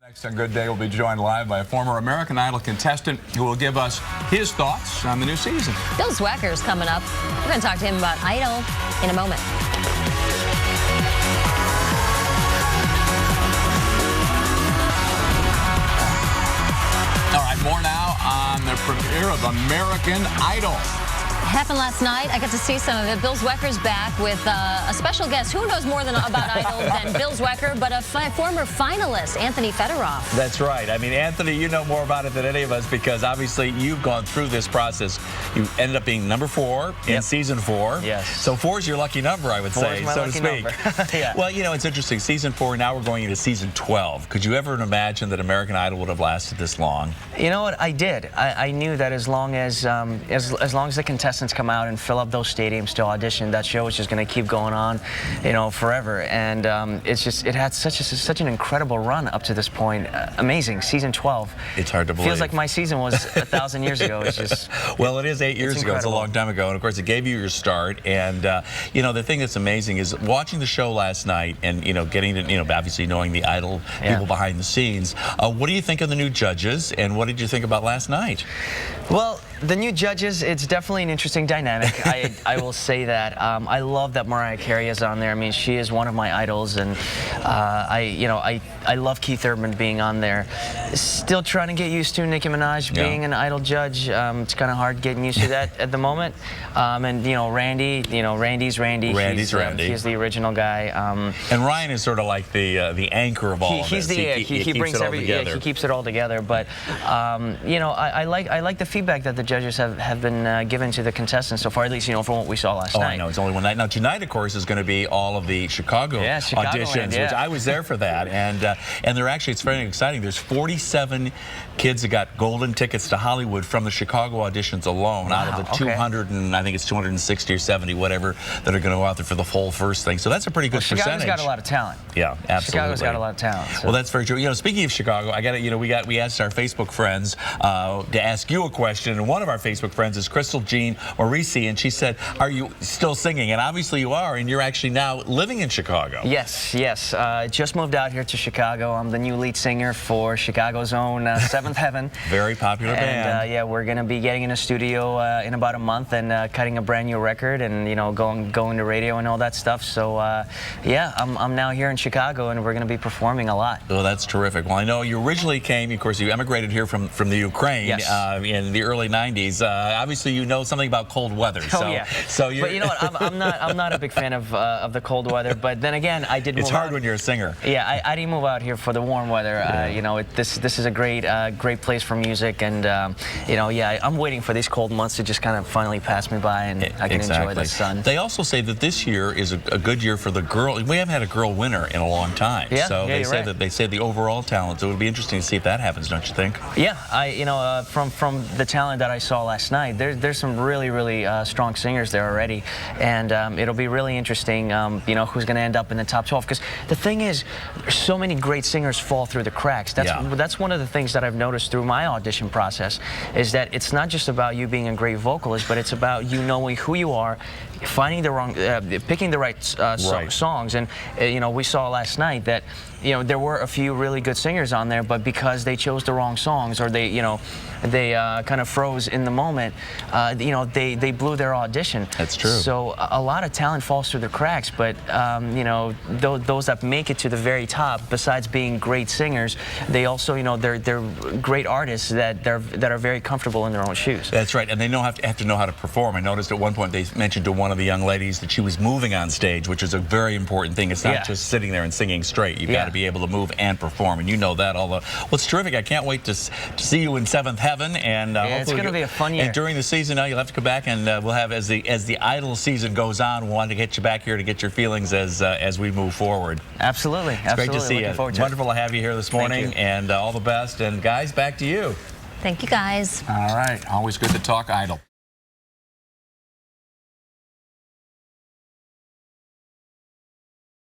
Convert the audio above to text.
Next on Good Day, we'll be joined live by a former American Idol contestant who will give us his thoughts on the new season. Bill Zwecker's coming up. We're going to talk to him about Idol in a moment. All right, more now on the premiere of American Idol. Happened last night. I got to see some of it. Bill Zwecker's back with a special guest. Who knows more about Idol than Bill Zwecker, but a former finalist, Anthony Federov. That's right. I mean, Anthony, you know more about it than any of us because obviously you've gone through this process. You ended up being number 4 in season 4. Yes. So 4 is your lucky number, I would say, so to speak. Yeah. Well, you know, it's interesting. Season 4, now we're going into season 12. Could you ever imagine that American Idol would have lasted this long? You know what? I did. I knew that as long as the contestants come out and fill up those stadiums to audition, that show is just going to keep going on, you know, forever. And it had such an incredible run up to this point. Amazing. Season 12. It's hard to believe. Feels like my season was 1,000 years ago. It's just. Well, it is 8 years ago. It's a long time ago, and of course, it gave you your start. And you know, the thing that's amazing is watching the show last night, and you know, getting to obviously knowing the Idol people behind the scenes. What do you think of the new judges, and what did you think about last night? Well, the new judges, it's definitely an interesting dynamic. I will say that. I love that Mariah Carey is on there. I mean, she is one of my idols, and I love Keith Urban being on there. Still trying to get used to Nicki Minaj being an Idol judge. It's kind of hard getting used to that at the moment. And you know, Randy's Randy. Randy's Randy. He's the original guy. And Ryan is sort of like the anchor of all of this. He brings he keeps it all together. But you know, I like the feedback that the judges have been given to the contestants so far, at least, you know, from what we saw last night. I know, it's only one night. Now, tonight, of course, is going to be all of the Chicago auditions, which I was there for that. And they're actually, it's very exciting. There's 47 kids that got golden tickets to Hollywood from the Chicago auditions alone, out of the 200 and I think it's 260 or 70, whatever, that are going to go out there for the whole first thing. So that's a pretty good percentage. Chicago's got a lot of talent. Yeah, absolutely. Chicago's got a lot of talent. So. Well, that's very true. You know, speaking of Chicago, I got it. You know, we asked our Facebook friends to ask you a question, and one of our Facebook friends is Crystal Jean Morisi, and she said, "Are you still singing?" And obviously you are, and you're actually now living in Chicago. Yes, yes. Just moved out here to Chicago. I'm the new lead singer for Chicago's own Seventh Heaven. Very popular band. And yeah, we're going to be getting in a studio in about a month and cutting a brand new record, and you know, going to radio and all that stuff. So yeah, I'm now here in Chicago, and we're going to be performing a lot. Oh, that's terrific. Well, I know you originally came, of course, you emigrated here from the Ukraine in the early '90s. Obviously, you know something about cold weather. Oh yeah. So you're. But you know what? I'm not a big fan of the cold weather. But then again, I did. It's hard when you're a singer. Yeah, I didn't move out here for the warm weather. You know, this is a great place for music, and you know, yeah, I'm waiting for these cold months to just kind of finally pass me by, and I can enjoy the sun. They also say that this year is a good year for the girl. We haven't had a girl winner in a long time. Yeah, so they say that the overall talent. So it would be interesting to see if that happens, don't you think? Yeah, you know, from the talent that I saw last night, there's some really strong singers there already, and it'll be really interesting, you know, who's going to end up in the top 12. Because the thing is, so many great singers fall through the cracks. That's one of the things that I've noticed through my audition process, is that it's not just about you being a great vocalist, but it's about you knowing who you are, finding picking the right songs. And you know, we saw last night that, you know, there were a few really good singers on there, but because they chose the wrong songs, or they kind of froze in the moment, you know, they blew their audition. That's true. So a lot of talent falls through the cracks, but you know, those that make it to the very top, besides being great singers, they also, you know, they're great artists that are very comfortable in their own shoes. That's right, and they have to know how to perform. I noticed at one point they mentioned to one of the young ladies that she was moving on stage, which is a very important thing. It's not just sitting there and singing straight. You've got to be able to move and perform, and you know that. Well, it's terrific. I can't wait to see you in Seventh Heaven, and it's going to be a fun year. And during the season, now you'll have to come back, and we'll have, as the Idol season goes on, we'll want to get you back here to get your feelings as we move forward. Absolutely. It's great to see you. Wonderful to have you here this morning, and all the best. And guys, back to you. Thank you, guys. All right. Always good to talk Idol.